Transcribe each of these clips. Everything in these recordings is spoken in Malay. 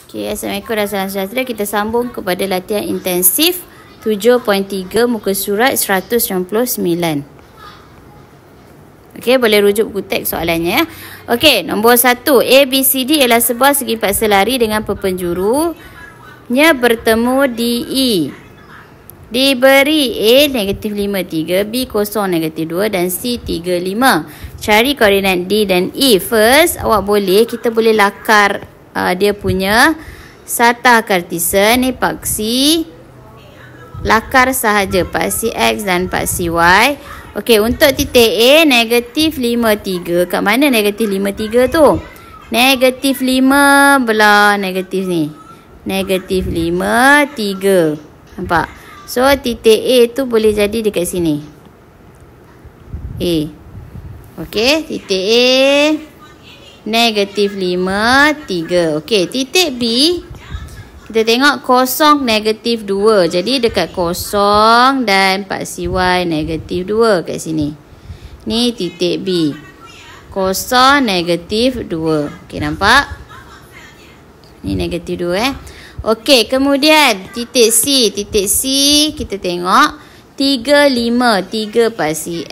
Okay, Assalamualaikum dan salam sejahtera. Kita sambung kepada latihan intensif 7.3 muka surat 199. Okey, boleh rujuk buku teks soalannya ya. Okey, nombor 1. ABCD ialah sebuah segi empat selari dengan perpenjurunya bertemu DE. Diberi A negatif 5, 3, B kosong negatif 2 dan C 3, 5. Cari koordinat D dan E. First, kita boleh lakar dia punya satah kartesian ni paksi lakar sahaja paksi X dan paksi Y. Okey, untuk titik A negatif 5, 3. Kat mana negatif 5, 3 tu? Negatif 5 belah negatif ni. Negatif 5, 3. Nampak? So, titik A tu boleh jadi dekat sini. A. Okey, titik A negatif 5, 3. Okey, titik B kita tengok kosong negatif 2. Jadi dekat kosong dan paksi Y negatif 2 kat sini. Ni titik B. Kosong negatif 2. Okey, nampak? Ni negatif 2 Okey, kemudian titik C. Titik C kita tengok 3, 5. 3 paksi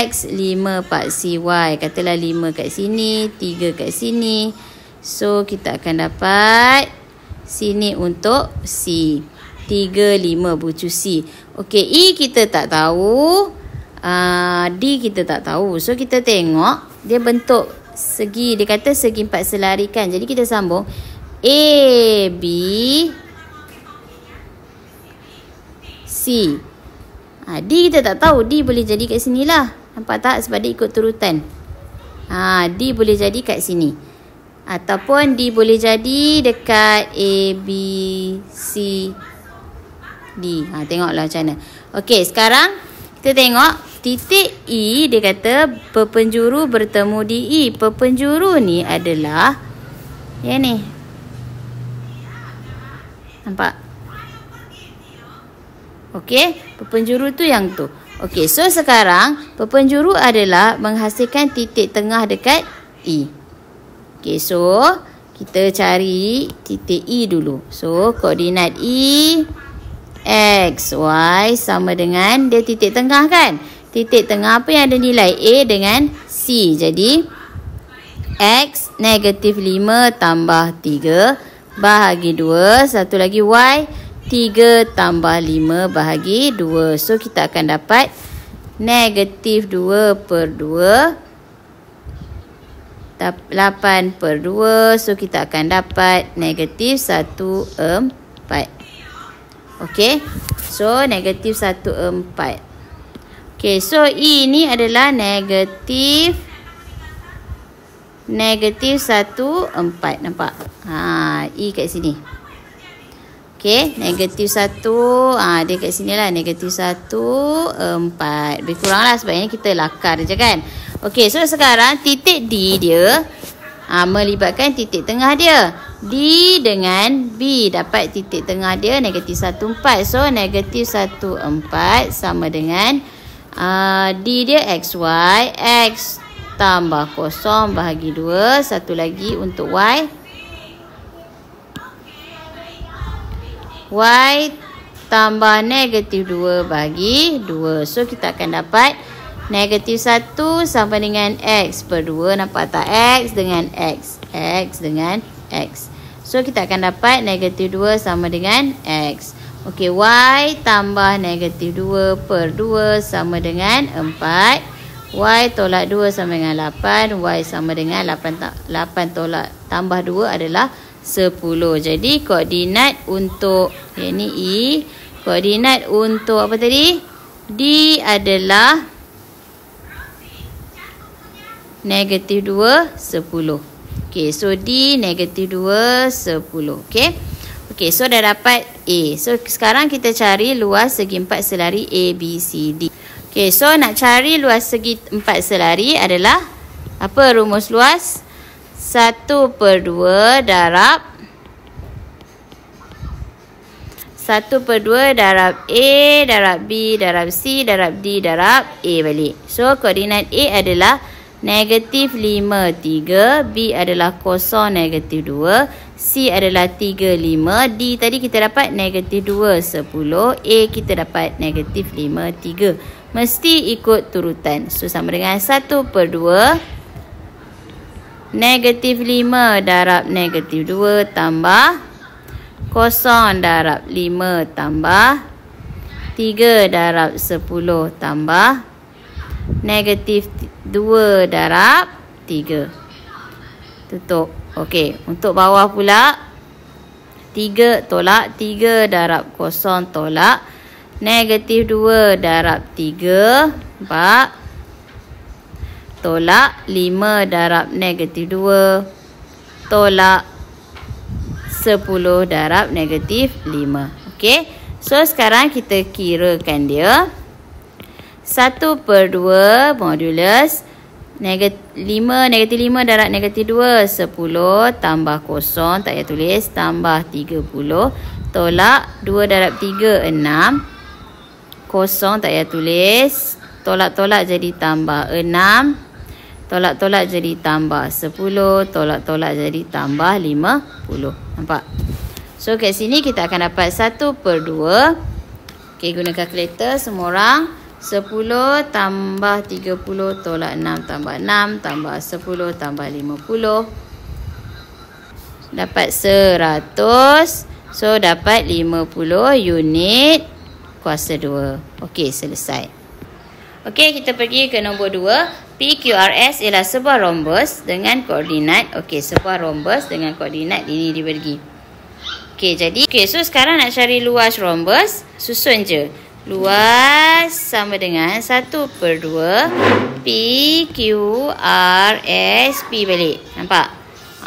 X, 5 paksi Y. Katalah 5 kat sini, 3 kat sini. So, kita akan dapat sini untuk C. 3, 5 bucu C. Okey, E kita tak tahu. D kita tak tahu. So, kita tengok dia bentuk segi. Dia kata segi empat selari kan. Jadi, kita sambung. A, B, C. D kita tak tahu. D boleh jadi kat sini lah. Nampak tak? Sebab dia ikut turutan. D boleh jadi kat sini. Ataupun D boleh jadi dekat A, B, C, D. Tengoklah macam mana. Okey, sekarang kita tengok titik E. Dia kata perpenjuru bertemu di E. Perpenjuru ni adalah yang ni. Nampak? Okey, perpenjuru tu yang tu. Okey, so sekarang perpenjuru adalah menghasilkan titik tengah dekat E. Okey, so kita cari titik E dulu. So, koordinat E, X, Y sama dengan dia titik tengah kan? Titik tengah apa yang ada nilai A dengan C. Jadi, X negatif 5 tambah 3 bahagi 2. Satu lagi Y 3 tambah 5 bahagi 2. So, kita akan dapat negatif 2 per 2. 8 per 2. So, kita akan dapat negatif 1, 4. Okey. So, negatif 1, 4. Okey. So, E ni adalah negatif 1, 4. Nampak? E kat sini. Okey. Negatif 1. Dia kat sini lah. Negatif 1, 4. Lebih kurang lah sebab ini kita lakar je kan. Okey. So, sekarang titik D dia melibatkan titik tengah dia. D dengan B dapat titik tengah dia negatif 1, 4. So, negatif 1, 4 sama dengan D dia XY. X tambah kosong bahagi 2. Satu lagi untuk Y. Y tambah negatif 2 bahagi 2. So, kita akan dapat negatif 1 sama dengan X per 2. Nampak tak? X dengan X. X dengan X. So, kita akan dapat negatif 2 sama dengan X. Okey, Y tambah negatif 2 per 2 sama dengan 4. Y tolak 2 sama dengan 8. Y sama dengan 8 tolak tambah 2 adalah 10. Jadi, koordinat untuk yang ni E. Koordinat untuk apa tadi? D adalah negatif 2, 10. Okey, so D negatif 2, 10. Okey. Okey, so dah dapat A. So, sekarang kita cari luas segi empat selari A, B, C, D. Okey, so nak cari luas segi empat selari adalah apa rumus luas? 1 per 2 darab 1 per 2 darab A, darab B, darab C, darab D, darab A balik. So, koordinat A adalah negatif 5, 3. B adalah kosong, negatif 2. C adalah 3, 5. D tadi kita dapat negatif 2, 10. A kita dapat negatif 5, 3. Mesti ikut turutan. So, sama dengan 1/2. Negatif 5 darab negatif 2 tambah kosong darab 5 tambah 3 darab 10 tambah negatif 2 darab 3. Tutup. Okey, untuk bawah pula 3 tolak 3 darab kosong tolak negatif 2 darab 3 4 tolak 5 darab negatif 2 tolak 10 darab negatif 5. Okey. So, sekarang kita kirakan dia. 1/2 modulus negatif 5 darab negatif 2, 10 tambah kosong, tak payah tulis, tambah 30 tolak 2 darab 3, 6. Kosong tak payah tulis. Tolak-tolak jadi tambah 6. Tolak-tolak jadi tambah 10. Tolak-tolak jadi tambah 50. Nampak? So, kat sini kita akan dapat 1/2. Okey, guna kalkulator semua orang. 10 tambah 30 tolak 6 tambah 6 tambah 10 tambah 50. Dapat 100. So, dapat 50 unit kuasa 2. Okey, selesai. Okey, kita pergi ke nombor 2. PQRS ialah sebuah rhombus dengan koordinat. Okey, sebuah rhombus dengan koordinat ini dibagi. Okey, jadi so sekarang nak cari luas rhombus, susun je. Luas sama dengan 1/2 PQRS. P balik. Nampak?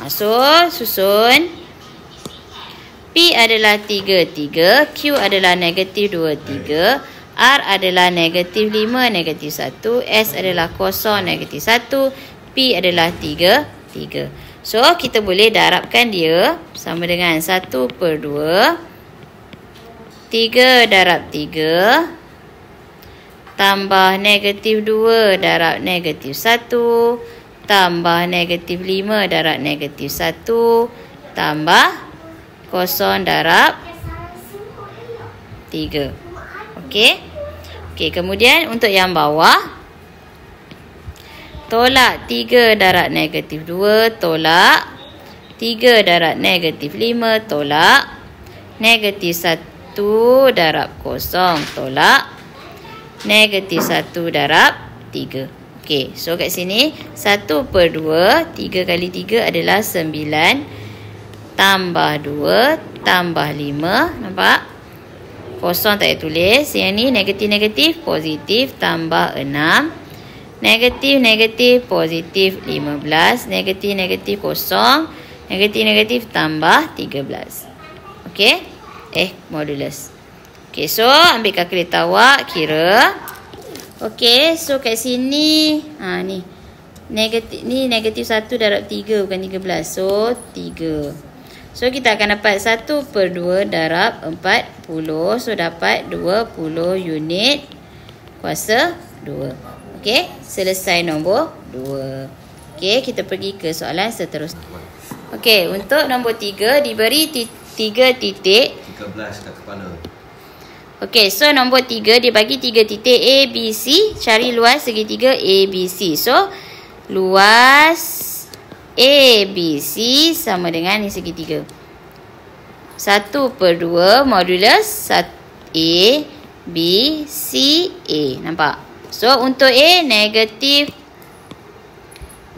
So, susun. P adalah 3, 3. Q adalah negatif 2, 3. R adalah negatif 5, negatif 1. S adalah kosong, negatif 1. P adalah 3, 3. So, kita boleh darabkan dia sama dengan 1/2. 3 darab 3 tambah negatif 2 darab negatif 1 tambah negatif 5 darab negatif 1 tambah kosong darab 3. Okey. Okey, kemudian untuk yang bawah, tolak 3 darab negatif 2 tolak 3 darab negatif 5 tolak negatif 1 darab kosong tolak negatif 1 darab 3. Okey, so kat sini 1/2 3 kali 3 adalah 9 tambah 2 tambah 5. Nampak? Kosong tak payah tulis. Yang ni negatif-negatif positif tambah 6. Negatif-negatif positif 15. Negatif-negatif kosong. Negatif-negatif tambah 13. Okey? Modulus. Okey, so ambil kalkulator awak, kira. Okey, so kat sini ni negatif 1 darab 3 bukan 13. So 3. So, kita akan dapat 1/2 darab 40. So, dapat 20 unit kuasa 2. Okey, selesai nombor 2. Okey, kita pergi ke soalan seterusnya. Okey, untuk nombor 3 diberi 3 titik. 13 kat kepala. Okey, so nombor 3 dia bagi 3 titik A, B, C. Cari luas segitiga A, B, C. So, luas A, B, C sama dengan ni segitiga. 1/2 modulus A, B, C, A. Nampak? So, untuk A, negatif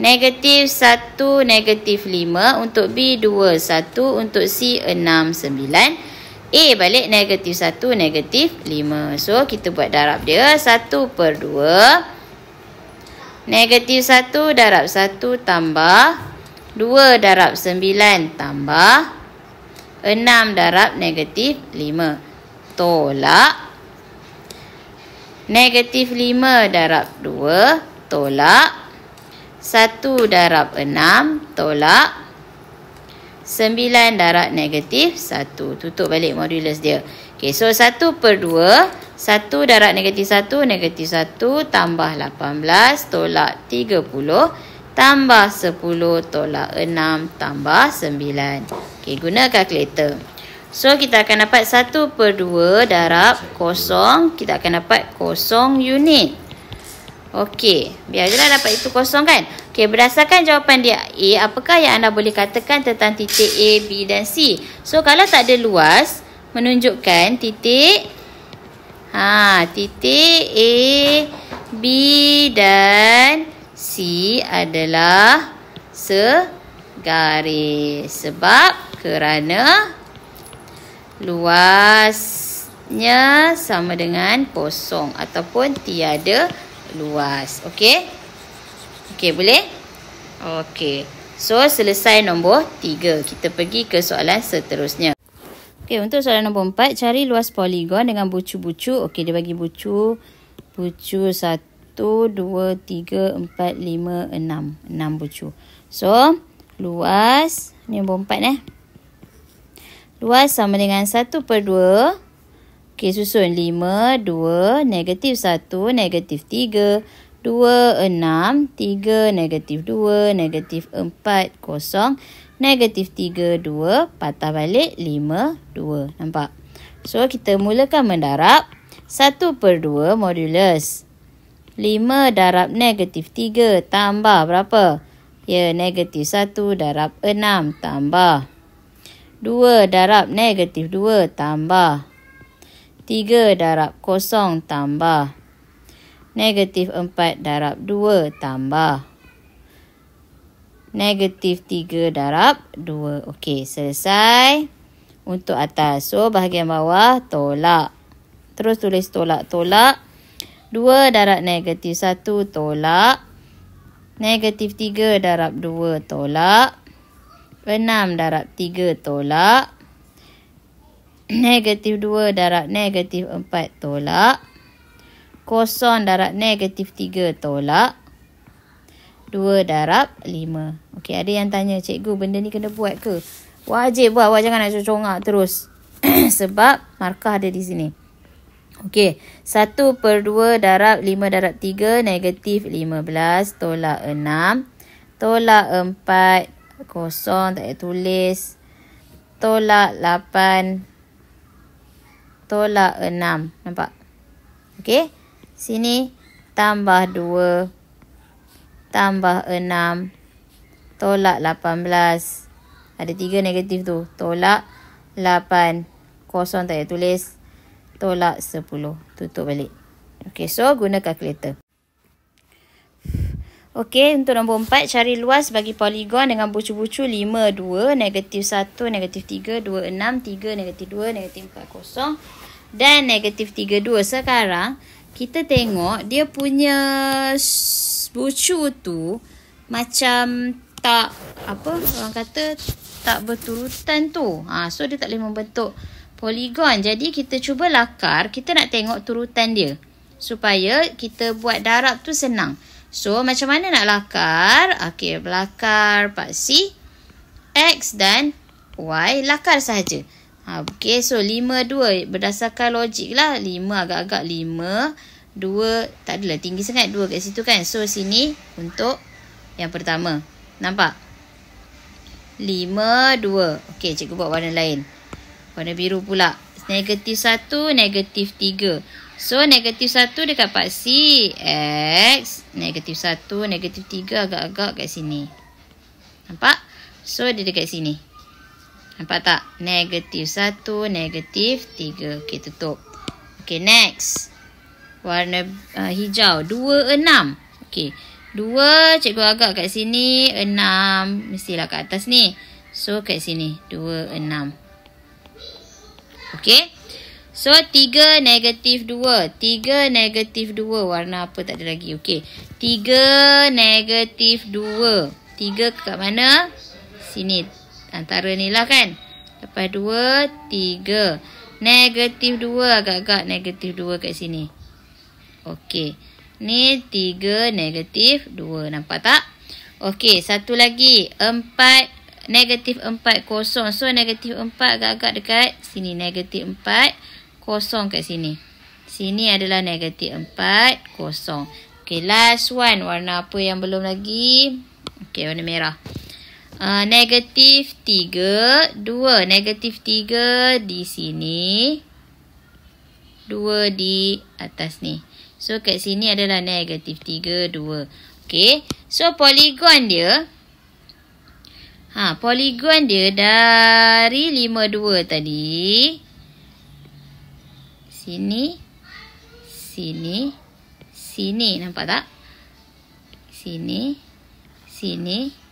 1, negatif 5. Untuk B, 2, 1. Untuk C, 6, 9. A balik negatif 1, negatif 5. So, kita buat darab dia. 1/2 negatif 1 darab 1 tambah 2 darab 9 tambah 6 darab negatif 5 tolak negatif 5 darab 2 tolak 1 darab 6 tolak 9 darab negatif 1. Tutup balik modulus dia. Okey, so 1/2. 1 darab negatif 1, negatif 1 tambah 18 tolak 30 tambah 10 tolak 6 tambah 9. Okey, guna kalkulator. So, kita akan dapat 1/2 darab 0. Kita akan dapat 0 unit. Okey, biar je lah dapat itu kosong kan. Okey, berdasarkan jawapan dia A, apakah yang anda boleh katakan tentang titik A, B dan C? So, kalau tak ada luas, menunjukkan titik titik A, B dan C adalah segaris. Sebab kerana luasnya sama dengan kosong ataupun tiada luas. Okey? Okey, boleh? Okey. So, selesai nombor 3. Kita pergi ke soalan seterusnya. Okey, untuk soalan nombor 4, cari luas poligon dengan bucu-bucu. Okey, dia bagi bucu 1, 2, 3, 4, 5, 6. 6 bucu. So, luas, ni nombor 4 Luas sama dengan 1/2. Okey, susun 5, 2, negatif 1, negatif 3, 2, 6, 3, negatif 2, negatif 4, 0, negatif 3, 2, patah balik 5, 2. Nampak? So, kita mulakan mendarab 1/2 modulus 5 darab negatif 3 tambah berapa? Ya, negatif 1 darab 6 tambah 2 darab negatif 2 tambah 3 darab 0 tambah negatif 4 darab 2 tambah negatif 3 darab 2. Okey, selesai. Untuk atas. So, bahagian bawah tolak. Terus tulis tolak-tolak. 2 darab negatif 1 tolak. Negatif 3 darab 2 tolak. 6 darab 3 tolak. Negatif 2 darab negatif 4 tolak. 0 darab negatif 3 tolak. 2 darab 5. Okey, ada yang tanya, cikgu benda ni kena buat ke? Wajib buat, awak jangan nak congak terus. Sebab markah ada di sini. Okey, 1/2 darab 5 darab 3 negatif 15 tolak 6. Tolak 4. 0, tak payah tulis. Tolak 8. Tolak 6. Nampak? Okey. Sini tambah 2. Tambah 6. Tolak 18. Ada 3 negatif tu. Tolak 8. 0, tak payah tulis. Tolak 10. Tutup balik. Okey, so guna kalkulator. Okey, untuk nombor 4, cari luas bagi poligon dengan bucu-bucu 5, 2, negatif 1, negatif 3, 2, 6, 3, negatif 2, negatif 4, 0 dan negatif 3, 2. Sekarang, kita tengok dia punya bucu tu macam tak, orang kata tak berturutan tu. So, dia tak boleh membentuk poligon. Jadi, kita cuba lakar, kita nak tengok turutan dia supaya kita buat darab tu senang. So, macam mana nak lakar? Okey, lakar paksi X dan Y. Lakar sahaja. Okey, so 5, 2. Berdasarkan logik lah. 5 agak-agak 5. 2, tak adalah tinggi sangat. 2 kat situ kan. So, sini untuk yang pertama. Nampak? 5, 2. Okey, cikgu buat warna lain. Warna biru pula. Negatif 1, negatif 3. So, negatif 1 dekat paksi X. Negatif 1, negatif 3 agak-agak kat sini. Nampak? So, dia dekat sini. Nampak tak? Negatif 1, negatif 3. Okey, tutup. Okey, next. Warna hijau. 2, 6. Okey. 2, cikgu agak kat sini. 6. Mestilah kat atas ni. So, kat sini. 2, 6. Okey. So, 3 negatif 2. 3 negatif 2. Warna apa tak ada lagi. Okey. 3 negatif 2. 3 kat mana? Sini. Antara ni lah kan. Lepas 2, 3. Negatif 2. Agak-agak negatif 2 kat sini. Okey. Ni 3 negatif 2. Nampak tak? Okey. Satu lagi. 4 negatif 4, kosong. So, negatif 4 agak-agak dekat sini. Negatif 4, kosong kat sini. Sini adalah negatif 4, kosong. Okay, last one. Warna apa yang belum lagi? Okay, warna merah. Negatif 3, 2. Negatif 3 di sini. 2 di atas ni. So, kat sini adalah negatif 3, 2. Okay. So, poligon dia. Poligon dia dari 5, 2 tadi. Sini. Sini. Sini. Nampak tak? Sini. Sini.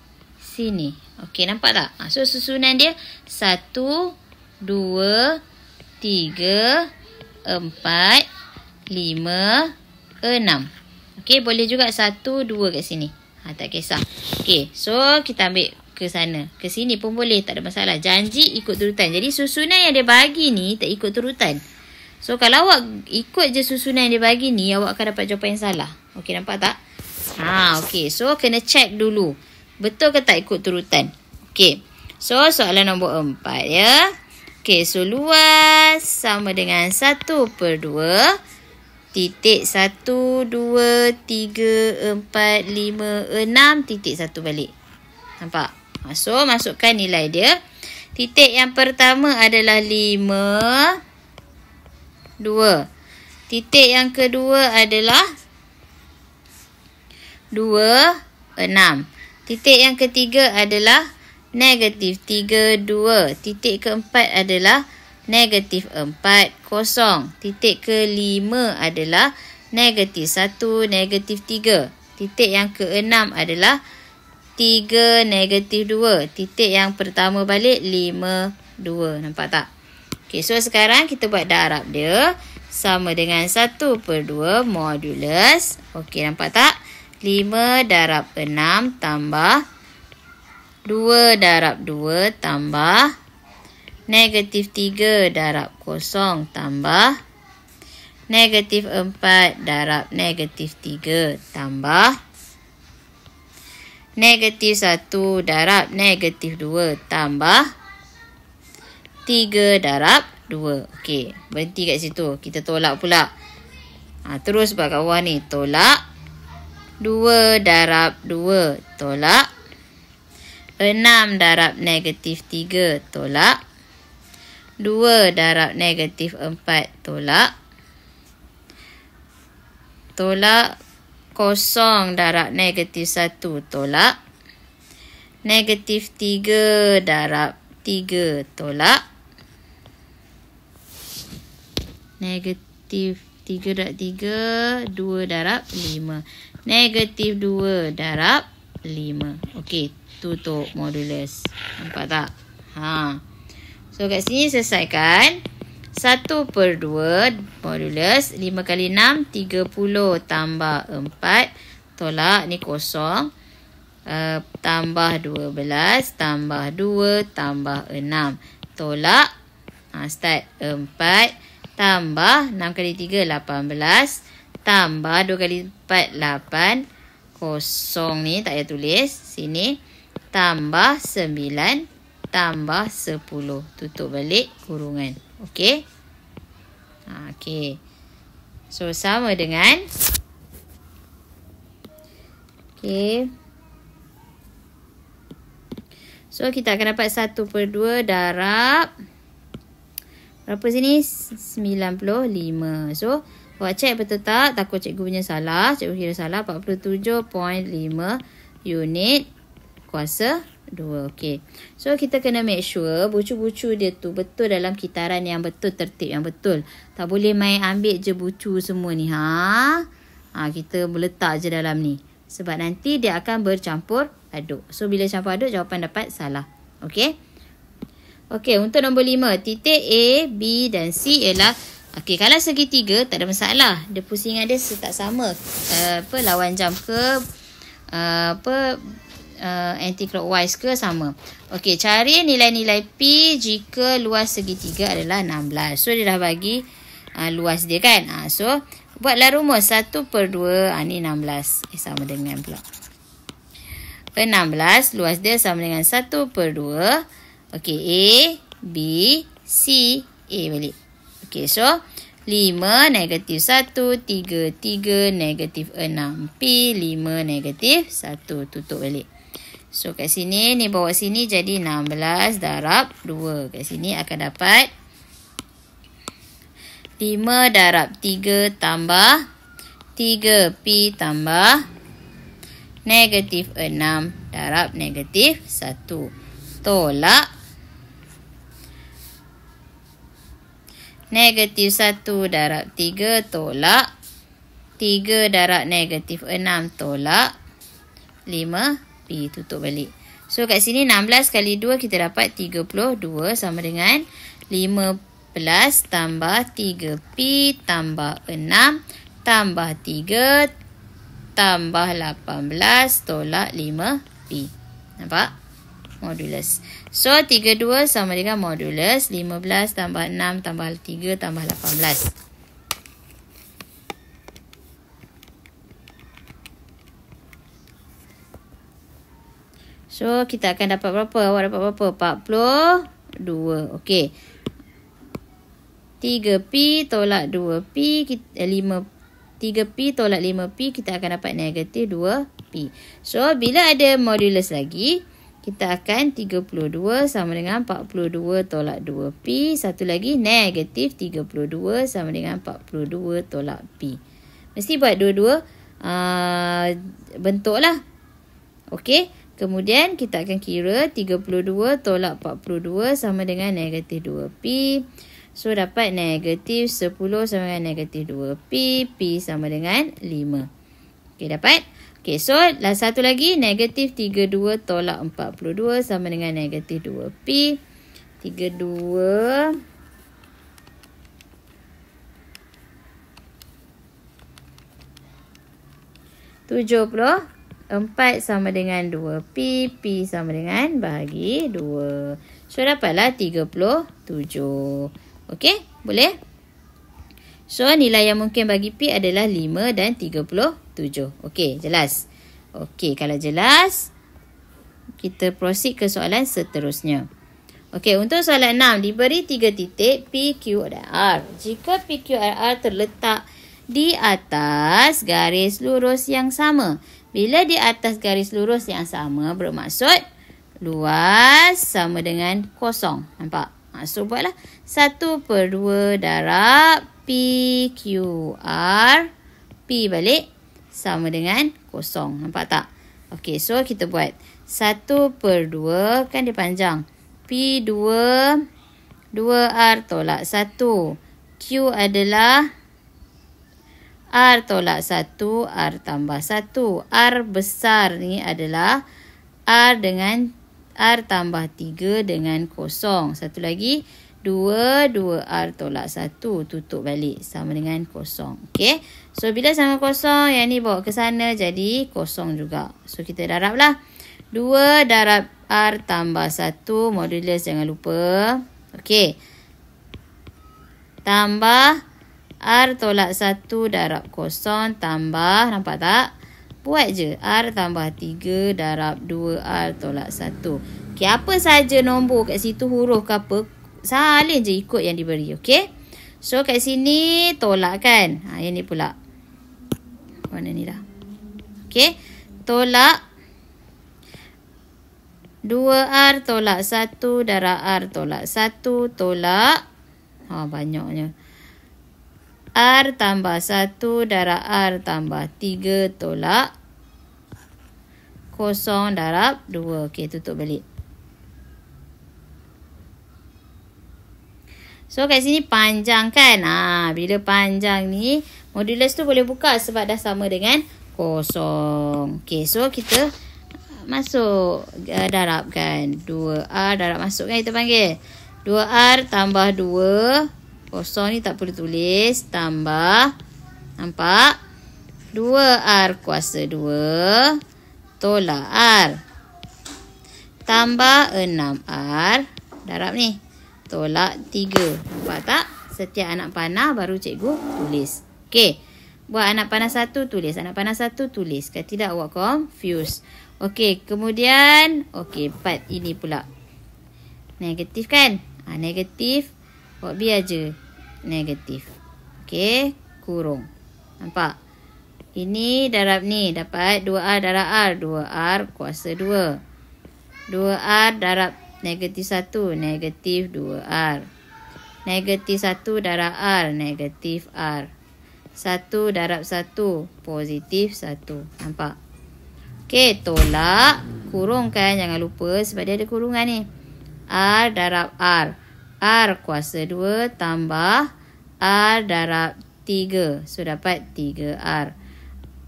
Sini. Okey, nampak tak? So, susunan dia 1, 2, 3, 4, 5, 6. Okey, boleh juga 1, 2 kat sini. Tak kisah. Okey, so kita ambil ke sana. Ke sini pun boleh, tak ada masalah. Janji ikut turutan. Jadi, susunan yang dia bagi ni tak ikut turutan. So, kalau awak ikut je susunan yang dia bagi ni, awak akan dapat jawapan yang salah. Okey, nampak tak? Okey. So, kena check dulu. Betul ke tak ikut turutan? Okey. So, soalan nombor 4 ya. Okey, so luas sama dengan 1/2. Titik 1, 2, 3, 4, 5, 6. Titik 1 balik. Nampak? So, masukkan nilai dia. Titik yang pertama adalah 5, 2. Titik yang kedua adalah 2, 6. Titik yang ketiga adalah negatif 3, 2. Titik keempat adalah negatif 4, 0. Titik kelima adalah negatif 1, negatif 3. Titik yang keenam adalah 3, negatif 2. Titik yang pertama balik 5, 2. Nampak tak? Okay, so sekarang kita buat darab dia. Sama dengan 1/2 modulus. Okey, nampak tak? 5 darab 6 tambah 2 darab 2 tambah negatif 3 darab 0 tambah negatif 4 darab negatif 3 tambah negatif 1 darab negatif 2 tambah 3 darab 2. Okey, berhenti kat situ. Kita tolak pula. Terus buat kat bawah ni. Tolak. 2 darab 2 tolak. 6 darab negatif 3 tolak. 2 darab negatif 4 tolak. Tolak. 0 darab negatif 1 tolak. Negatif 3 darab 3 tolak. Negatif 3 darab 3, 2 darab 5. Negatif 2 darab 5. Okey, tutup modulus. Nampak tak? So, kat sini selesaikan. 1/2 modulus 5 kali 6, 30 tambah 4. Tolak, ni kosong. Tambah 12, tambah 2, tambah 6. Tolak. Start 4. Tambah 6 kali 3, 18. Tambah 2 kali 4, 8. Kosong ni tak payah tulis. Sini. Tambah 9. Tambah 10. Tutup balik kurungan. Okey. Okey. So, sama dengan. Okey. So, kita akan dapat 1/2 darab. Berapa sini? 95. So, awak cek betul tak? Takut cikgu punya salah. Cikgu kira salah. 47.5 unit kuasa 2. Okey. So, kita kena make sure bucu-bucu dia tu betul dalam kitaran yang betul, tertib yang betul. Tak boleh main ambil je bucu semua ni. Kita letak je dalam ni. Sebab nanti dia akan bercampur aduk. So, bila campur aduk, jawapan dapat salah. Okey. Okey, untuk nombor 5. Titik A, B dan C ialah. Okey, kalau segitiga tak ada masalah. Dia pusingan dia tak sama. Lawan jam ke. Anti-clockwise ke sama. Okey, cari nilai-nilai P jika luas segitiga adalah 16. So, dia dah bagi luas dia kan. So, buatlah rumus 1/2. Ni 16. Sama dengan pula. 16. Luas dia sama dengan 1/2. Okey, A, B, C, A balik. Okey, so 5, -1, 3, 3, -6. P, 5, -1. Tutup balik. So, kat sini, ni bawa sini jadi 16 darab 2. Kat sini akan dapat 5 darab 3 tambah 3P tambah -6 darab -1. Tolak -1 darab 3 tolak 3 darab -6 tolak 5P. Tutup balik. So kat sini 16 kali 2 kita dapat 32 sama dengan 15 tambah 3P tambah 6 tambah 3 tambah 18 tolak 5P. Nampak? Modulus. So, 32 sama dengan modulus 15 tambah 6 tambah 3 tambah 18. So, kita akan dapat berapa? Awak dapat berapa? 42. Okey. 3P tolak 2P, 3P tolak 5P, kita akan dapat -2P. So, bila ada modulus lagi, kita akan 32 sama dengan 42 tolak 2P. Satu lagi -32 sama dengan 42 tolak P. Mesti buat dua-dua bentuk lah. Okey. Kemudian kita akan kira 32 tolak 42 sama dengan -2P. So dapat -10 sama dengan -2P. P sama dengan 5. Okey, dapat? Okey, so satu lagi -32 tolak 42 sama dengan -2P. 32 74 sama dengan 2P. P sama dengan bahagi 2. So dapatlah 37. Okey, boleh? So, nilai yang mungkin bagi P adalah 5 dan 37. Okey, jelas? Okey, kalau jelas, kita proceed ke soalan seterusnya. Okey, untuk soalan 6, diberi 3 titik P, Q dan R. Jika P, Q dan R terletak di atas garis lurus yang sama. Bila di atas garis lurus yang sama, bermaksud luas sama dengan kosong. Nampak? So, buatlah 1/2 darab PQR. P balik sama dengan kosong. Nampak tak? Okey, so kita buat 1/2 kan dia panjang. P2 2R tolak 1. Q adalah R tolak 1, R tambah 1. R besar ni adalah R dengan R tambah 3 dengan kosong. Satu lagi 2R tolak 1. Tutup balik sama dengan kosong. Okey. So, bila sama kosong, yang ni bawa ke sana jadi kosong juga. So, kita darablah. 2 darab R tambah 1. Modulus jangan lupa. Okey. Tambah R tolak 1 darab kosong. Tambah. Nampak tak? Buat je. R tambah 3 darab 2R tolak 1. Okey. Apa saja nombor kat situ, huruf ke apa, salin je ikut yang diberi. Okey. So, kat sini tolak kan. Yang ni pula. Mana ni dah. Okey. Tolak 2R tolak 1 darab R tolak 1 tolak. Banyaknya. R tambah 1 darab R tambah 3 tolak kosong darab 2. Okey, tutup balik. So, kat sini panjang kan? Bila panjang ni, modulus tu boleh buka sebab dah sama dengan kosong. Okey, so kita masuk darabkan. 2R darab masuk kan kita panggil. 2R tambah 2. Kosong ni tak perlu tulis. Tambah. Nampak? 2R kuasa 2. Tolak R. Tambah 6R. Darab ni. Tolak 3. Nampak tak? Setiap anak panah baru cikgu tulis. Okey. Buat anak panah 1 tulis. Anak panah 1 tulis. Kalau tidak awak confuse. Okey, kemudian part ini pula. Negatif kan? Negatif. Buat biar je. Negatif. Okey, kurung. Nampak? Ini darab ni. Dapat 2R darab R. 2R kuasa 2. 2R darab negatif 1. Negatif 2R. Negatif 1 darab R. Negatif R. 1 darab 1. Positif 1. Nampak? Okey, tolak. Kurungkan. Jangan lupa sebab dia ada kurungan ni. R darab R. R kuasa 2 tambah R darab 3. So, dapat 3R.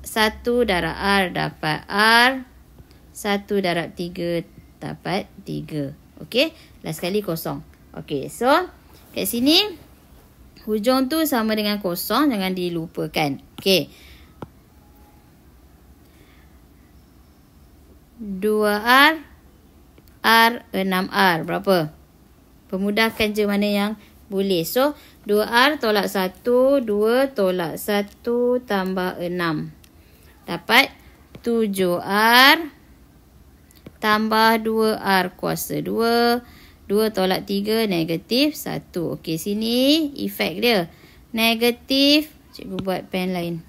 1 darab R dapat R. 1 darab 3 dapat 3. Okey, last sekali kosong. Okey, so kat sini hujung tu sama dengan kosong. Jangan dilupakan. Okey. 2R, R, 6R. Berapa? Pemudahkan je mana yang boleh. So, 2R tolak 1, 2 tolak 1 tambah 6. Dapat 7R tambah 2R kuasa 2. 2 tolak 3, negatif 1. Okey, sini efek dia. Negatif. Cikgu buat pen lain.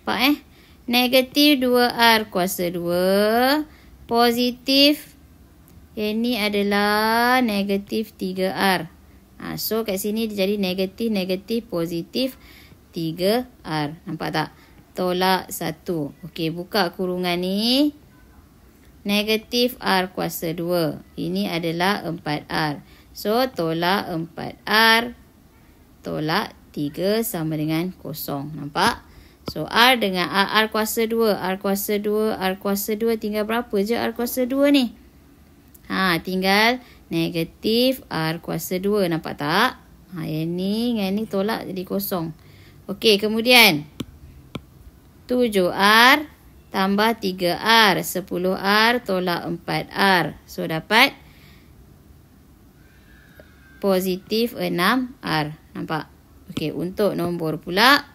Nampak Negatif 2R kuasa 2. Positif. Yang ni adalah negatif 3R. So, kat sini dia jadi negatif, negatif, positif 3R. Nampak tak? Tolak 1. Okey, buka kurungan ni. Negatif R kuasa 2. Ini adalah 4R. So, tolak 4R. Tolak 3 sama dengan kosong. Nampak? So, R dengan R kuasa 2. R kuasa 2. R kuasa 2. Tinggal berapa je R kuasa 2 ni? Tinggal negatif R kuasa 2. Nampak tak? Yang ni dengan ni tolak jadi kosong. Okey, kemudian 7R tambah 3R. 10R tolak 4R. So, dapat positif 6R. Nampak? Okey, untuk nombor pula.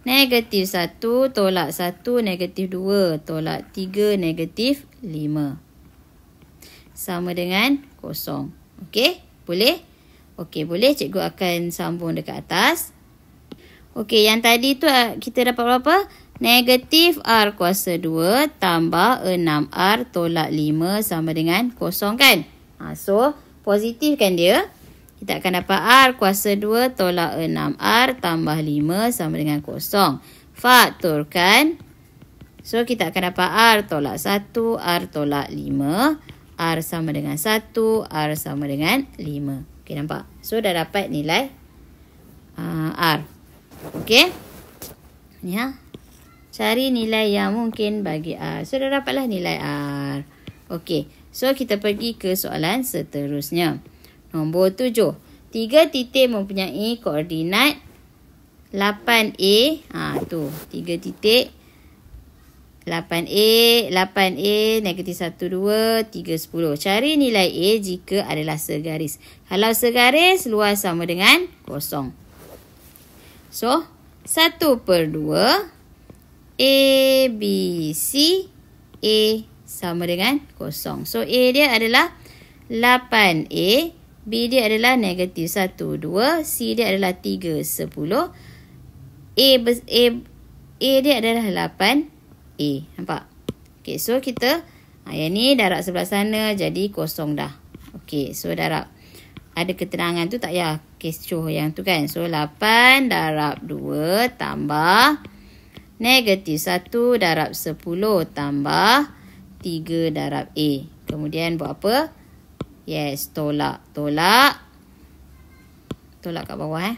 Negatif 1 tolak 1, negatif 2 tolak 3, negatif 5. Sama dengan kosong. Okey? Boleh? Okey, boleh. Cikgu akan sambung dekat atas. Okey, yang tadi tu kita dapat berapa? Negatif R kuasa 2 tambah 6R tolak 5 sama dengan kosong kan? So, positif kan dia? Kita akan dapat R kuasa 2 tolak 6R tambah 5 sama dengan kosong. Faktorkan. So, kita akan dapat R tolak 1, R tolak 5. R sama dengan 1, R sama dengan 5. Okey, nampak? So, dah dapat nilai R. Okey? Ni cari nilai yang mungkin bagi R. So, dah dapatlah nilai R. Okey. So, kita pergi ke soalan seterusnya. Nombor 7. 3 titik mempunyai koordinat 8A. Tu. 3 titik. 8A, negatif 1, 2, 3, 10. Cari nilai A jika adalah segaris. Kalau segaris, luas sama dengan kosong. So, 1/2. A, B, C. A sama dengan kosong. So, A dia adalah 8A. B dia adalah negatif 1, 2. C dia adalah 3, 10. A dia adalah 8A. Nampak? Okey, so kita yang ni darab sebelah sana jadi kosong dah. Okey, so darab. Ada keterangan tu tak payah kecoh yang tu kan. So 8 darab 2 tambah negatif 1 darab 10 tambah 3 darab A. Kemudian buat apa? Yes, tolak. Tolak kat bawah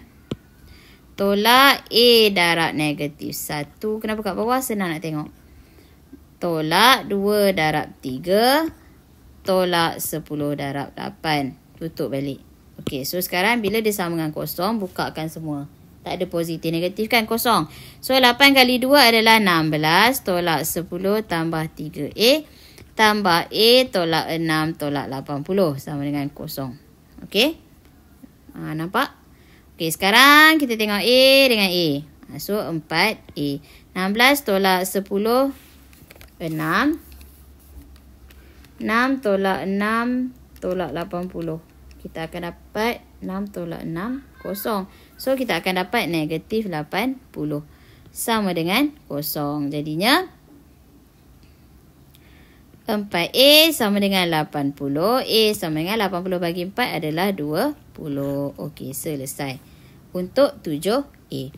Tolak A darab negatif 1. Kenapa kat bawah? Senang nak tengok. Tolak 2 darab 3. Tolak 10 darab 8. Tutup balik. Okey, so sekarang bila dia sama dengan kosong, bukakan semua. Tak ada positif negatif kan, kosong. So 8 kali 2 adalah 16. Tolak 10 tambah 3A. Tambah A tolak 6 tolak 80 sama dengan kosong. Okey? Nampak? Okey, sekarang kita tengok A dengan A. So 4A. 16 tolak 10, 6. 6 tolak 6 tolak 80. Kita akan dapat 6 tolak 6, kosong. So kita akan dapat negatif 80. Sama dengan kosong. Jadinya 4A sama dengan 80. A sama dengan 80 bagi 4 adalah 20. Okey, selesai. Untuk 7A.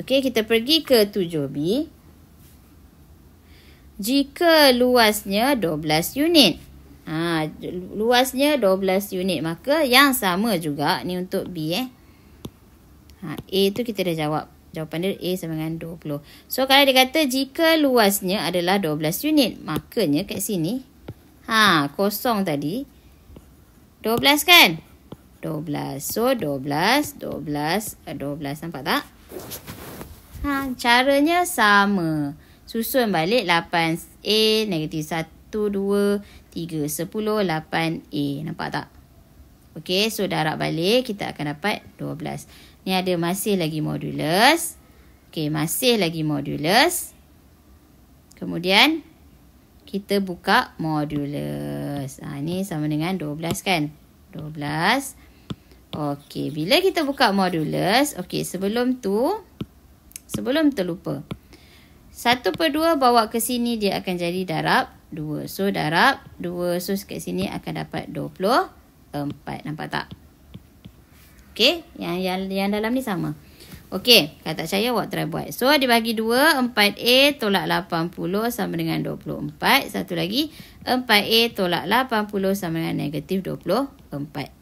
Okey, kita pergi ke 7B. Jika luasnya 12 unit. Luasnya 12 unit. Maka yang sama juga ni untuk B. A tu kita dah jawab. Jawapan dia A sama dengan 20. So kalau dia kata jika luasnya adalah 12 unit. Makanya kat sini. Kosong tadi. 12 kan? 12. So 12. Nampak tak? Caranya sama. Susun balik 8A, negatif 1, 2, 3, 10, 8A. Nampak tak? Okey, so darab balik kita akan dapat 12. Ni ada masih lagi modulus. Okey, masih lagi modulus. Kemudian kita buka modulus. Ni sama dengan 12 kan? 12. Okey, bila kita buka modulus, okey, sebelum terlupa. 1/2 bawa ke sini dia akan jadi darab 2. So darab 2. So kat sini akan dapat 24. Nampak tak? Okey, yang dalam ni sama. Okey, kalau tak percaya awak try buat. So dibagi 2, 4A tolak 80 sama dengan 24. Satu lagi, 4A tolak 80 sama dengan negatif 24.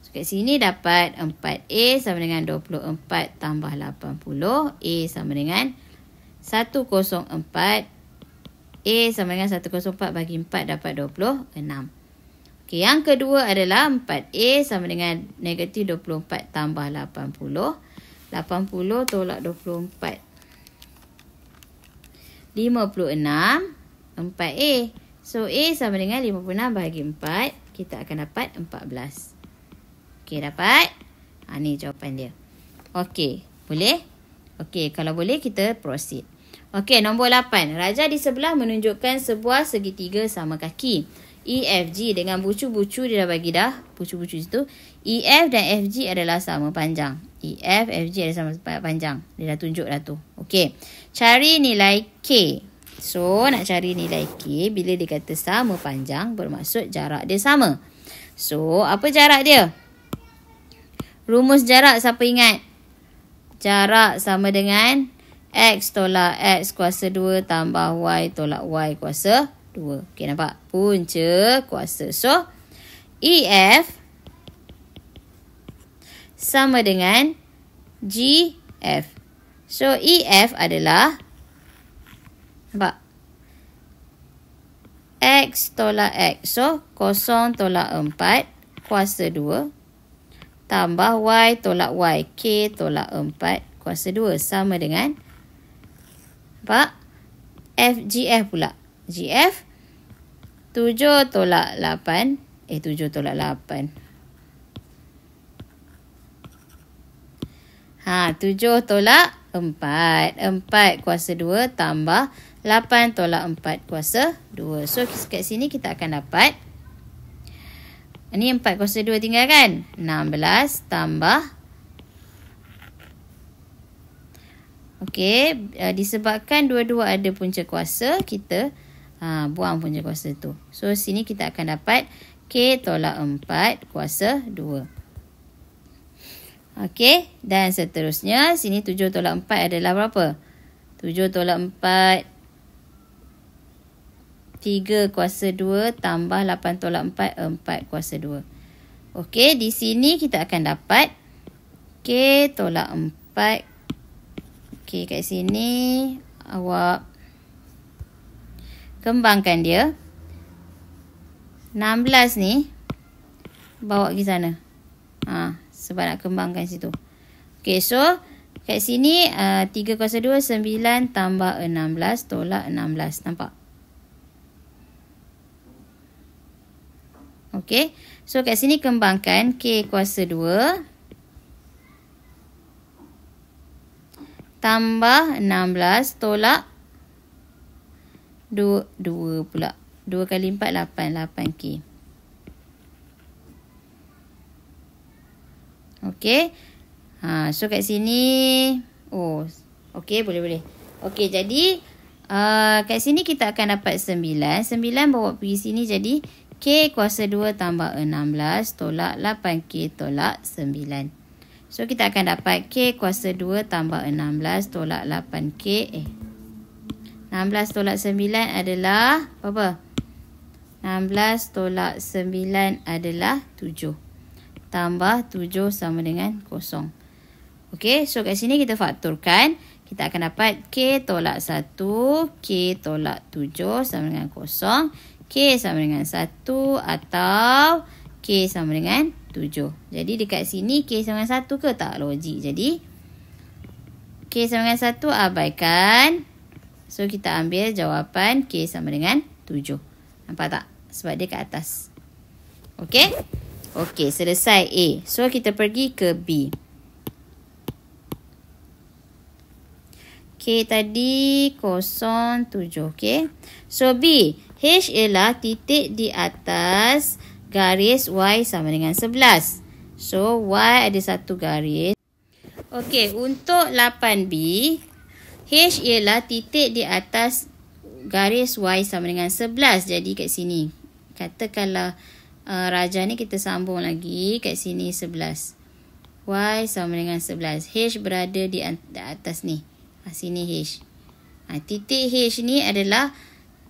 So kat sini dapat 4A sama dengan 24 tambah 80. A sama dengan 104. A sama dengan 104 bagi 4 dapat 26. Okey, yang kedua adalah 4A sama dengan negatif 24 tambah 80. 80 tolak 24. 56. 4A. So A sama dengan 56 bagi 4. Kita akan dapat 14. Okey, dapat? Ni jawapan dia. Okey, boleh? Okey, kalau boleh kita proceed. Okey, nombor 8. Raja di sebelah menunjukkan sebuah segitiga sama kaki. EFG dengan bucu-bucu dia dah bagi dah. Bucu-bucu situ. EF dan FG adalah sama panjang. EF, FG adalah sama panjang. Dia dah tunjuk dah tu. Okey. Cari nilai K. So, nak cari nilai K. Bila dia kata sama panjang, bermaksud jarak dia sama. So, apa jarak dia? Rumus jarak siapa ingat? Jarak sama dengan X tolak X kuasa 2 tambah Y tolak Y kuasa 2. Okey, nampak? Punca kuasa. So, EF sama dengan GF. So, EF adalah, nampak? X tolak X. So, 0 tolak 4 kuasa 2 tambah Y tolak Y. K tolak 4 kuasa 2 sama dengan, nampak? FGF pula. GF 7 tolak 8. 7 tolak 8. 7 tolak 4. 4 kuasa 2 tambah 8 tolak 4 kuasa 2. So, kat sini kita akan dapat, ni 4 kuasa 2 tinggal kan? 16 tambah. Okey, disebabkan dua-dua ada punca kuasa, kita buang punca kuasa tu. So, sini kita akan dapat K tolak 4 kuasa 2. Okey, dan seterusnya, sini 7 tolak 4 adalah berapa? 7 tolak 4, 3 kuasa 2 tambah 8 tolak 4, 4 kuasa 2. Okey, di sini kita akan dapat K tolak 4. Okey, kat sini awak kembangkan dia. 16 ni bawa pergi sana. Sebab nak kembangkan situ. Okey, so kat sini 3 kuasa 2, 9 tambah 16 tolak 16. Nampak? Okey, so kat sini kembangkan K kuasa 2. tambah 16 tolak 2 pula. 2 kali 4, 8K. Okey. So kat sini, okey, boleh. Okey, jadi kat sini kita akan dapat 9. 9 bawa pergi sini jadi K kuasa 2 tambah 16 tolak 8K tolak 9. So kita akan dapat K kuasa 2 tambah 16 tolak 8K. 16 tolak 9 adalah apa? 16 tolak 9 adalah 7. Tambah 7 sama dengan 0. Okey, so kat sini kita faktorkan. Kita akan dapat K tolak 1, K tolak 7 sama dengan 0. K sama dengan 1 atau K sama dengan 7. Jadi dekat sini K sama dengan 1 ke tak? Logik. Jadi K sama dengan 1 abaikan. So kita ambil jawapan K sama dengan 7. Nampak tak? Sebab dia kat atas. Okey? Okey, selesai A. So kita pergi ke B. K tadi 07. Okey. So B. H ialah titik di atas garis Y sama dengan 11. So Y ada satu garis. Okey, untuk 8B. H ialah titik di atas garis Y sama dengan 11. Jadi kat sini. Katakanlah raja ni kita sambung lagi. Kat sini 11. Y sama dengan 11. H berada di atas ni. Sini H. Titik H ni adalah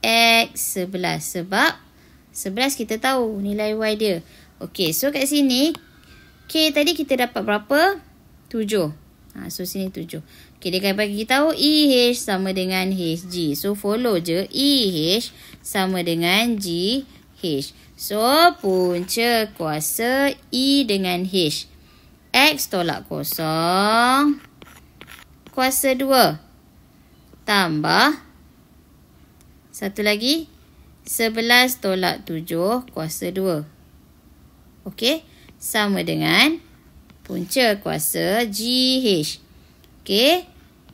X11. Sebab 11 kita tahu nilai Y dia. Okey, so kat sini K tadi kita dapat berapa? 7. So sini 7. Okey, dia akan bagi kita tahu EH sama dengan HG. So follow je EH sama dengan GH. So punca kuasa E dengan H. X tolak 0 kuasa 2 tambah satu lagi 11 tolak 7 kuasa 2. Okey, sama dengan punca kuasa GH. Okey,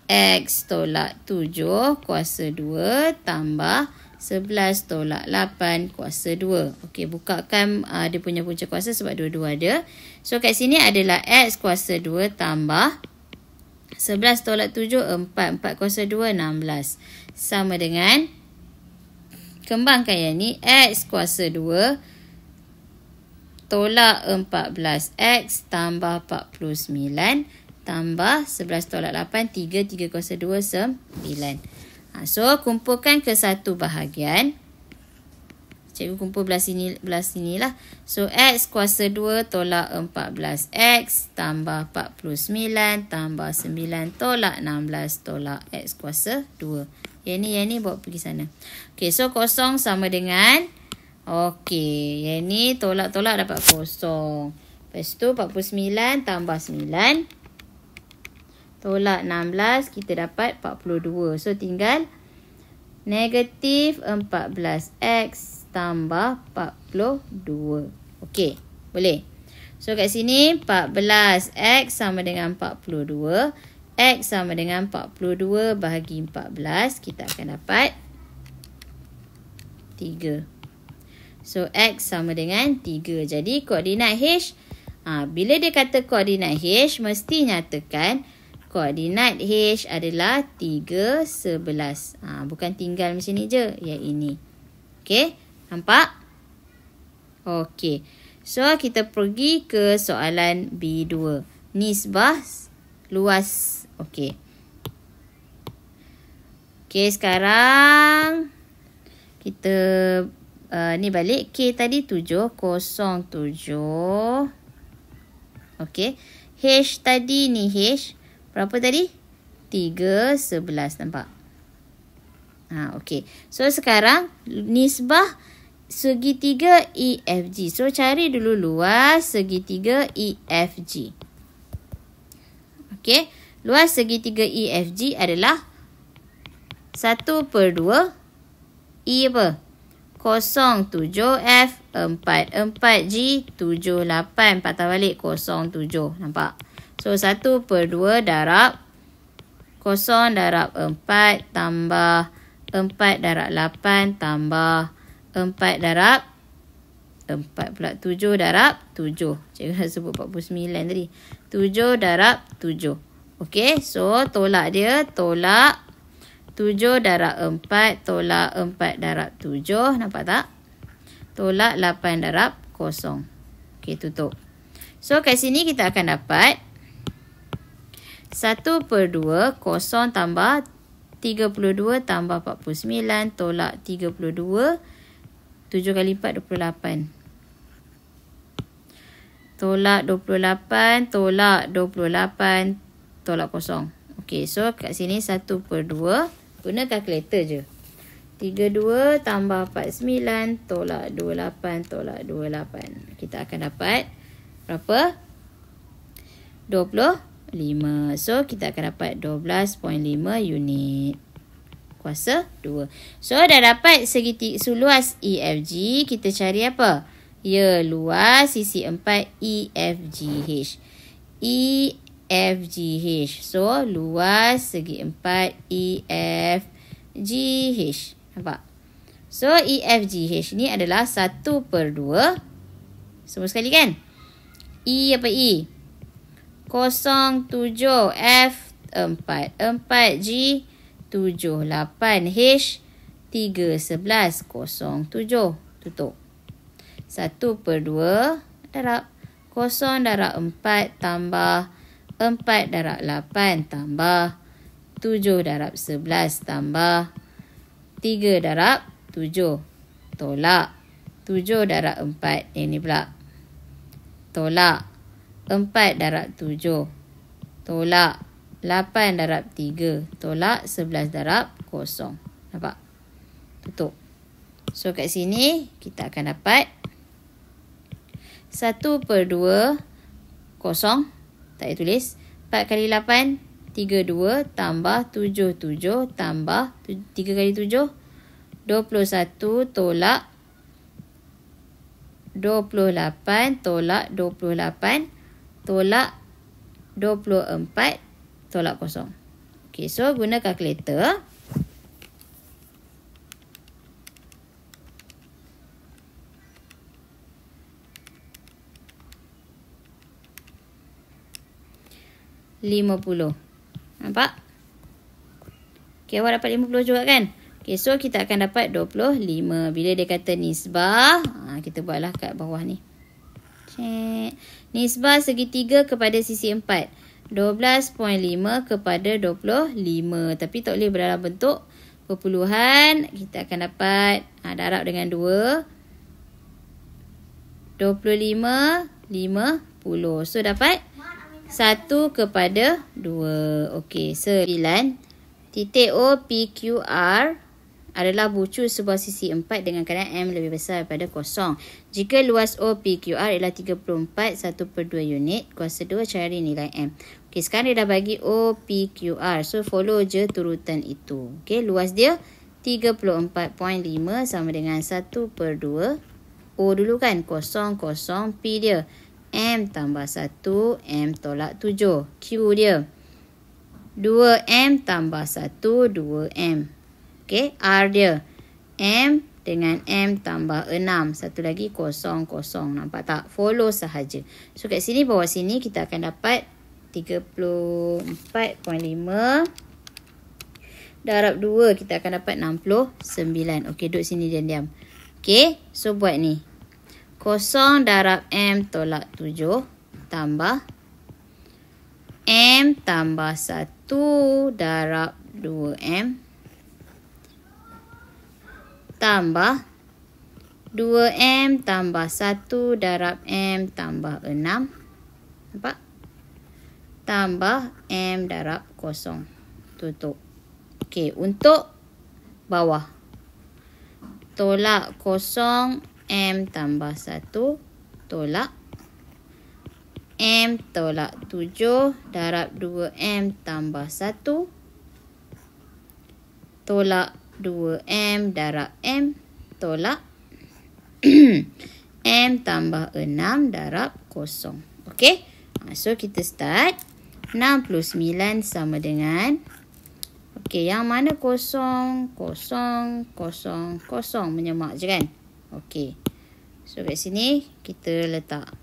X tolak 7 kuasa 2 tambah 11 tolak 8 kuasa 2. Okey, bukakan dia punya punca kuasa sebab dua-dua ada. So kat sini adalah X kuasa 2 tambah 11 tolak 7, 4. 4 kuasa 2, 16. Sama dengan, kembangkan yang ni, X kuasa 2 tolak 14. X tambah 49 tambah 11 tolak 8, 3. 3 kuasa 2, 9. So, kumpulkan ke satu bahagian. Cikgu kumpul belah sini lah. So, X kuasa 2 tolak 14. X tambah 49 tambah 9 tolak 16 tolak X kuasa 2. Yang ni bawa pergi sana. Okey, so 0 sama dengan. Okey, yang ni tolak-tolak dapat 0. Lepas tu 49 tambah 9. Tolak 16, kita dapat 42. So, tinggal negatif 14X tambah 42. Okey, boleh. So, kat sini 14X sama dengan 42. X sama dengan 42 bahagi 14. Kita akan dapat 3. So, X sama dengan 3. Jadi, koordinat H. Bila dia kata koordinat H, mesti nyatakan koordinat H adalah 3, 11. Bukan tinggal macam ni je. Yang ini. Okey. Nampak? Okey. So, kita pergi ke soalan B2. Nisbah luas. Okey. Okey, sekarang kita ni balik. K tadi 7. 07. Okey. H tadi ni H. Berapa tadi? 3, 11. Nampak? Okey. So, sekarang nisbah segitiga EFG. So, cari dulu luas segitiga EFG. Okey. Luas segitiga EFG adalah 1/2 E apa? 07F 4G 78. Patah balik 07. Nampak? So, 1/2 darab Kosong darab 4 tambah 4 darab 8 tambah 4 darab 4 pula 7 darab 7. Cikgu dah sebut 49 tadi. 7 darab 7. Okey, so tolak dia, tolak 7 darab 4, tolak 4 darab 7. Nampak tak? Tolak 8 darab 0. Okey, tutup. So, kat sini kita akan dapat 1/2 0 tambah 32 tambah 49 tolak 32. 7 kali 4, 28. Tolak 28, tolak 28, tolak 0. Okey, so kat sini 1/2. Guna kalkulator je. 32 tambah 49 tolak 28 tolak 28. Kita akan dapat berapa? 25. So, kita akan dapat 12.5 unit. Kuasa 2. So, dah dapat segitiga luas EFG. Kita cari apa? Ya, luas sisi 4 EFGH. EFGH. So, luas segi 4 EFGH. Nampak? So, EFGH ni adalah 1/2. Semua sekali kan? E apa E? 07 F 4. 4G 78 H 311 07. Tutup. 1/2 darab 0 darab 4 tambah 4 darab 8 tambah 7 darab 11 tambah 3 darab 7. Tolak 7 darab 4. Ini pula. Tolak 4 darab 7. Tolak 8 darab 3. Tolak 11 darab 0. Nampak? Tutup. So, kat sini kita akan dapat 1/2 0. Tak payah tulis. 4 kali 8, 32 tambah 77 tambah 3 kali 7, 21 tolak 28 tolak 28 tolak 24 tolak 0. Okey, so guna kalkulator. RM50. Nampak? Okey, awak dapat 50 juga kan? Okey, so kita akan dapat 25. Bila dia kata nisbah, kita buatlah kat bawah ni. Cek. Nisbah segitiga kepada sisi 4. 12.5 kepada 25. Tapi tak boleh berdalam bentuk perpuluhan. Kita akan dapat, darab dengan 2. 25, 50. So, dapat 1 kepada 2. Okey, 9. Titik O, P, Q, R adalah bucu sebuah sisi 4 dengan keadaan M lebih besar daripada 0. Jika luas O, P, Q, R ialah 34, 1/2 unit, kuasa 2 cari nilai M. Okey, sekarang dia dah bagi O, P, Q, R. So, follow je turutan itu. Okey, luas dia 34.5 sama dengan 1/2. O dulu kan, 0, P dia. M tambah 1, M tolak 7. Q dia 2M tambah 1, 2M. Okey, R dia M dengan M tambah 6. Satu lagi 0. Nampak tak? Follow sahaja. So, kat sini, bawah sini kita akan dapat 34.5 darab 2. Kita akan dapat 69. Okey, duduk sini diam-diam. Okey, so buat ni. 0 darab M tolak 7 tambah M tambah 1 darab 2M tambah 2M tambah 1 darab M tambah 6. Nampak? Tambah M darab 0. Tutup. Okey, untuk bawah. Tolak 0 M tambah 1 tolak M tolak 7 darab 2M tambah 1 tolak 2M darab M tolak M tambah 6 darab 0. Okey, so kita start. 69 sama dengan Okey, yang mana kosong, kosong, kosong, kosong. Menyemak je kan? Okey. So, kat sini kita letak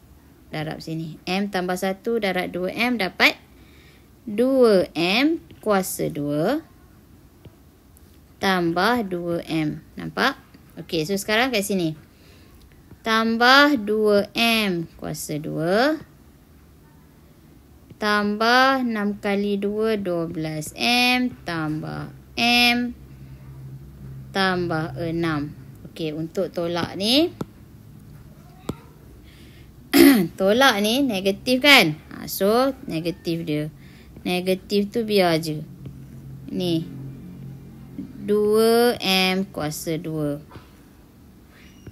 darab sini. M tambah 1 darab 2M dapat 2M kuasa 2 tambah 2M. Nampak? Okey, so sekarang kat sini. Tambah 2M kuasa 2 tambah 6 kali 2, 12M tambah M tambah 6. Okey, untuk tolak ni. Tolak ni negatif kan? So, negatif dia. Negatif tu biar je. Ni. 2M kuasa 2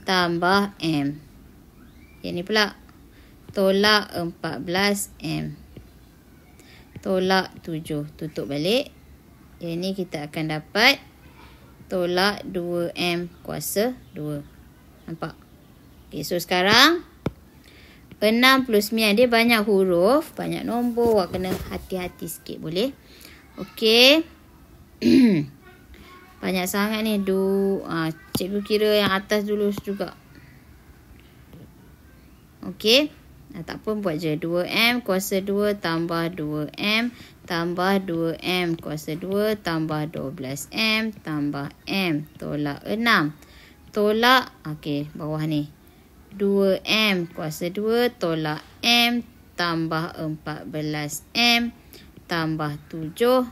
tambah M. Yang ni pula. Tolak 14M. Tolak 7. Tutup balik. Yang ni kita akan dapat tolak 2M kuasa 2. Nampak? Okay, so sekarang 6 plus 9. Dia banyak huruf, banyak nombor. Awak kena hati-hati sikit boleh? Okey. Banyak sangat ni. Cikgu kira yang atas dulu juga. Okey. Tak apa, buat je. 2M kuasa 2 tambah 2M tambah 2M kuasa 2 tambah 12M tambah M. Tolak 6. Tolak, okey, bawah ni. 2M kuasa 2 tolak M tambah 14M tambah 7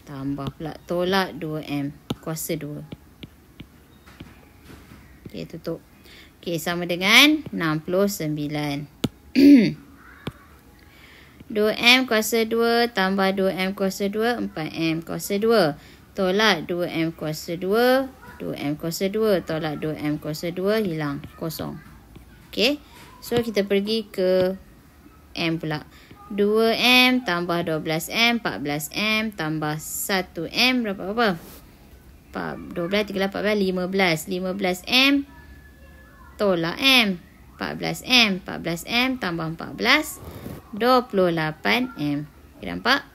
tambah pula tolak 2M kuasa 2. Okey, tutup. Okey, sama dengan 69. 2M kuasa 2 tambah 2M kuasa 2, 4M kuasa 2. Tolak 2M kuasa 2, 2M kuasa 2. Tolak 2M kuasa 2, hilang. Kosong. Okey. So, kita pergi ke M pula. 2M tambah 12M, 14M tambah 1M. Berapa? 12, 13, 14, 15. 15M. Tolak M. 14M. 14M tambah 14. 28M. Okay, nampak?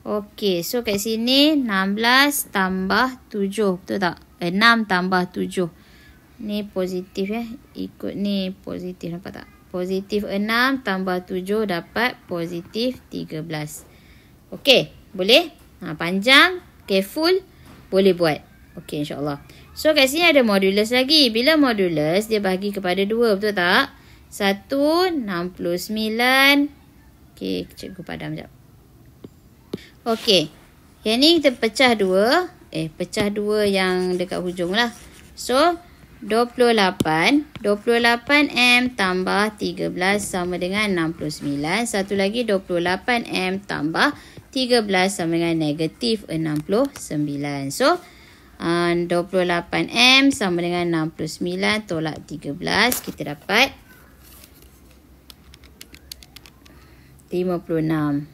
Okey, so kat sini 16 tambah 7. Betul tak? 6 tambah 7. Ni positif ya. Ikut ni positif, nampak tak? Positif 6 tambah 7 dapat positif 13. Okey, boleh? Panjang, careful, boleh buat. Okey, insyaAllah. So kat sini ada modulus lagi. Bila modulus, dia bahagi kepada 2, betul tak? 1, 69. Okey, cikgu padam sekejap. Okey. Yang ni kita pecah 2. Pecah 2 yang dekat hujung lah. So, 28. 28M tambah 13 sama dengan 69. Satu lagi 28M tambah 13 sama dengan negatif 69. So, 28M sama dengan 69 tolak 13. Kita dapat 56.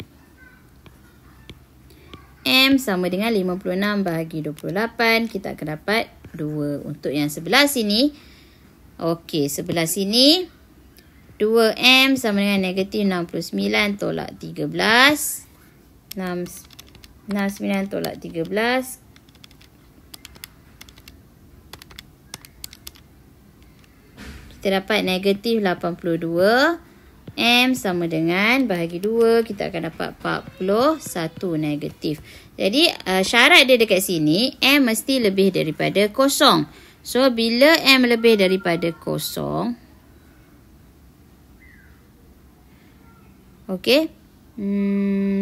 M sama dengan 56 bahagi 28. Kita akan dapat 2. Untuk yang sebelah sini. Okey, sebelah sini. 2M sama dengan negatif 69 tolak 13. 69 tolak 13. Kita dapat negatif 82. M sama dengan bahagi 2. Kita akan dapat 41 negatif. Jadi syarat dia dekat sini. M mesti lebih daripada kosong. So bila M lebih daripada kosong. Okey.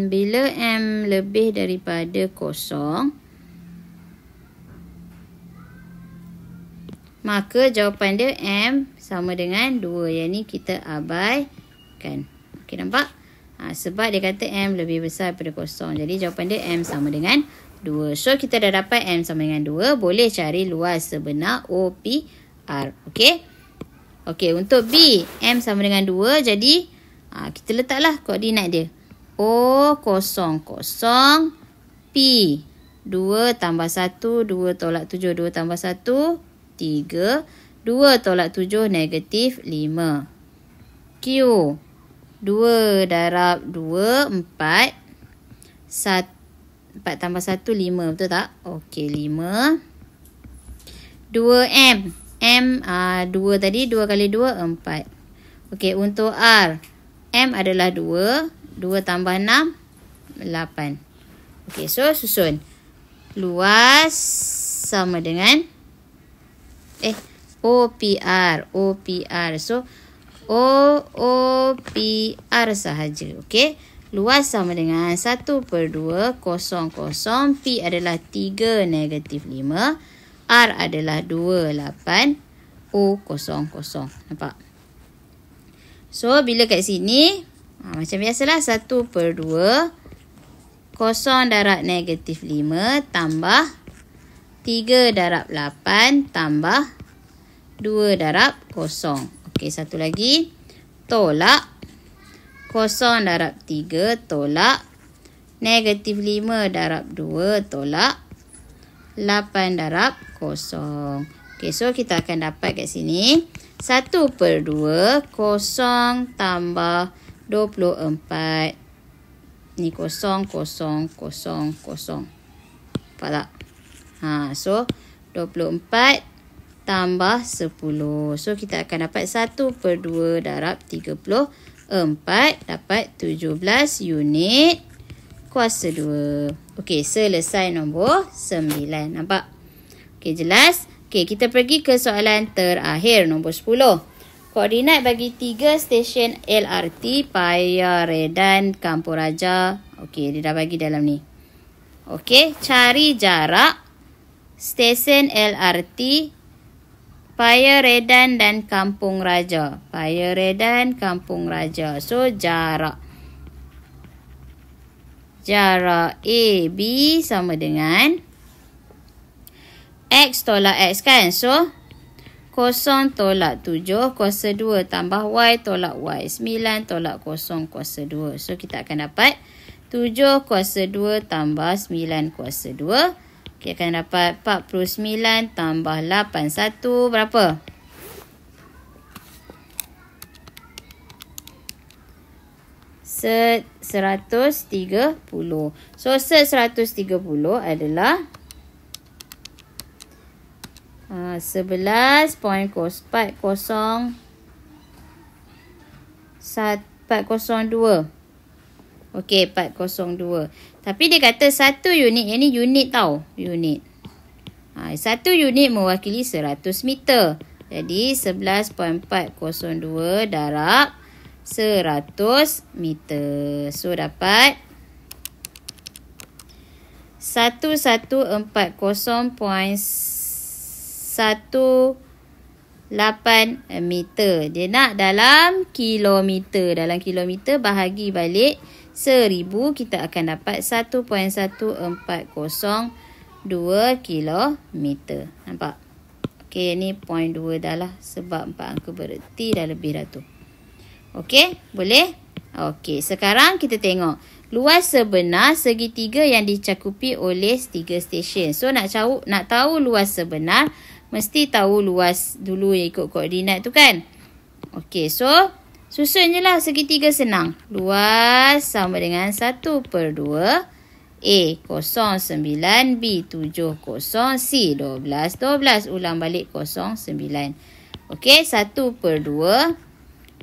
Bila M lebih daripada kosong. Maka jawapan dia M sama dengan 2. Yang ni kita abaikan. Okey, nampak? Sebab dia kata M lebih besar daripada kosong. Jadi jawapan dia M sama dengan 2. So kita dah dapat M sama dengan 2. Boleh cari luas sebenar OPR. Okey? Okey, untuk B M sama dengan 2. Jadi kita letaklah koordinat dia. O, 0, 0. P 2 tambah 1. 2 tolak 7. 2 tambah 1. 3. 2 tolak 7 negatif 5. Q 2 darab 2, 4. 4 tambah 1, 5. Betul tak? Okey, 5. 2M. M 2 tadi. 2 kali 2, 4. Okey, untuk R. M adalah 2. 2 tambah 6, 8. Okey, so susun. Luas sama dengan OPR. OPR. So, OPR sahaja. Okey. Luas sama dengan 1/2 kosong. P adalah 3 negatif 5. R adalah 2, 8. O kosong. Nampak? So, bila kat sini, macam biasalah 1/2 kosong darab negatif 5 tambah 3 darab 8 tambah 2 darab kosong. Okey, satu lagi. Tolak. 0 darab 3 tolak. Negatif 5 darab 2 tolak. 8 darab kosong. Okey, so kita akan dapat kat sini 1/2 kosong tambah 24. Ni kosong. Nampak tak? So 24 tambah 10. So kita akan dapat 1/2 darab 34. Dapat 17 unit kuasa 2. Okey, selesai nombor 9. Nampak? Okey, jelas? Okey, kita pergi ke soalan terakhir, nombor 10. Koordinat bagi 3 stesen LRT Paya Redan Kampung Raja. Okey, dia dah bagi dalam ni. Okey, cari jarak stesen LRT Paya Redan dan Kampung Raja. Paya Redan, Kampung Raja. So, jarak AB sama dengan X tolak X kan. So, 0 tolak 7 kuasa 2 tambah Y tolak Y. 9 tolak 0 kuasa 2. So, kita akan dapat 7 kuasa 2 tambah 9 kuasa 2. Kita akan dapat 49 tambah 81 berapa? 130. So, 130 adalah 402. Okey, 402. Tapi dia kata 1 unit. Yang ni unit tau. Unit. 1 unit mewakili 100 meter. Jadi, 11.402 darab 100 meter. So, dapat 1140.18 meter. Dia nak dalam kilometer. Dalam kilometer bahagi balik 1000. Kita akan dapat 1.1402 kilometer. Nampak? Okey, ni 0.2 dah lah. Sebab 4 angka bererti dah lebih dah tu. Okey, boleh? Okey, sekarang kita tengok luas sebenar segitiga yang dicakupi oleh 3 stesen. So, nak tahu luas sebenar, mesti tahu luas dulu yang ikut koordinat tu kan? Okey, so susun je lah segitiga senang. Luas sama dengan 1/2. A 0,9. B 70. C 12. Ulang balik 0,9. Okey, 1/2.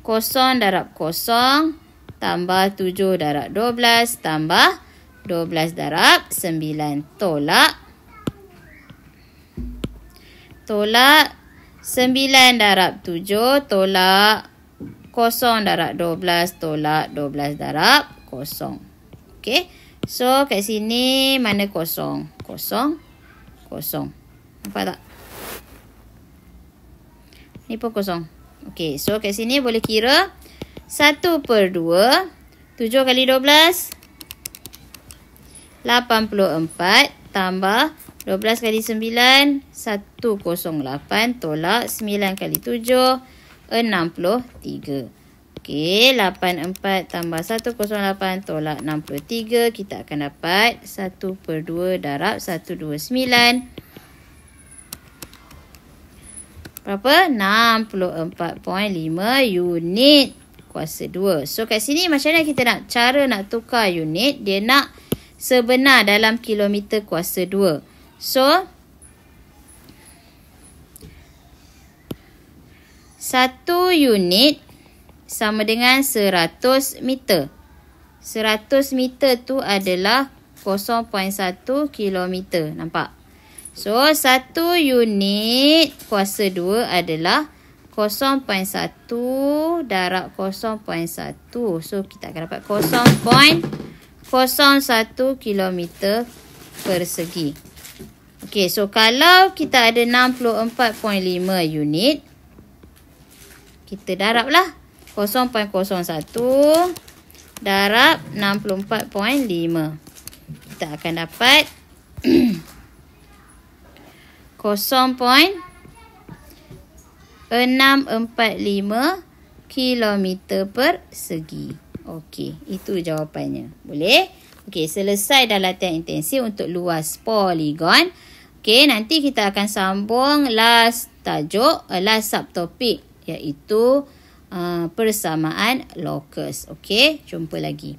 0 darab 0 tambah 7 darab 12 tambah 12 darab 9. Tolak 9 darab 7 tolak 0 darab 12 tolak 12 darab 0. Okey. So, kat sini mana 0? 0. Nampak tak? Ni pun 0. Okey. So, kat sini boleh kira 1/2. 7 kali 12. 84 tambah 12 kali 9. 108 tolak 9 kali 7. 63. Okey, 84 tambah 108 tolak 63. Kita akan dapat 1/2 darab 129. Berapa? 64.5 unit kuasa 2. So kat sini macam mana kita nak cara nak tukar unit? Dia nak sebenar dalam kilometer kuasa 2. So 1 unit sama dengan 100 meter. 100 meter tu adalah 0.1 kilometer. Nampak? So 1 unit kuasa 2 adalah 0.1 darab 0.1. So kita akan dapat 0.01 kilometer persegi. Okey, so kalau kita ada 64.5 unit, kita darablah 0.01 darab 64.5. Kita akan dapat 0.645 kilometer persegi. Okey, itu jawapannya. Boleh? Okey, selesai dah latihan intensif untuk luas poligon. Okey, nanti kita akan sambung last tajuk, last subtopik, iaitu persamaan lokus. Okey, jumpa lagi.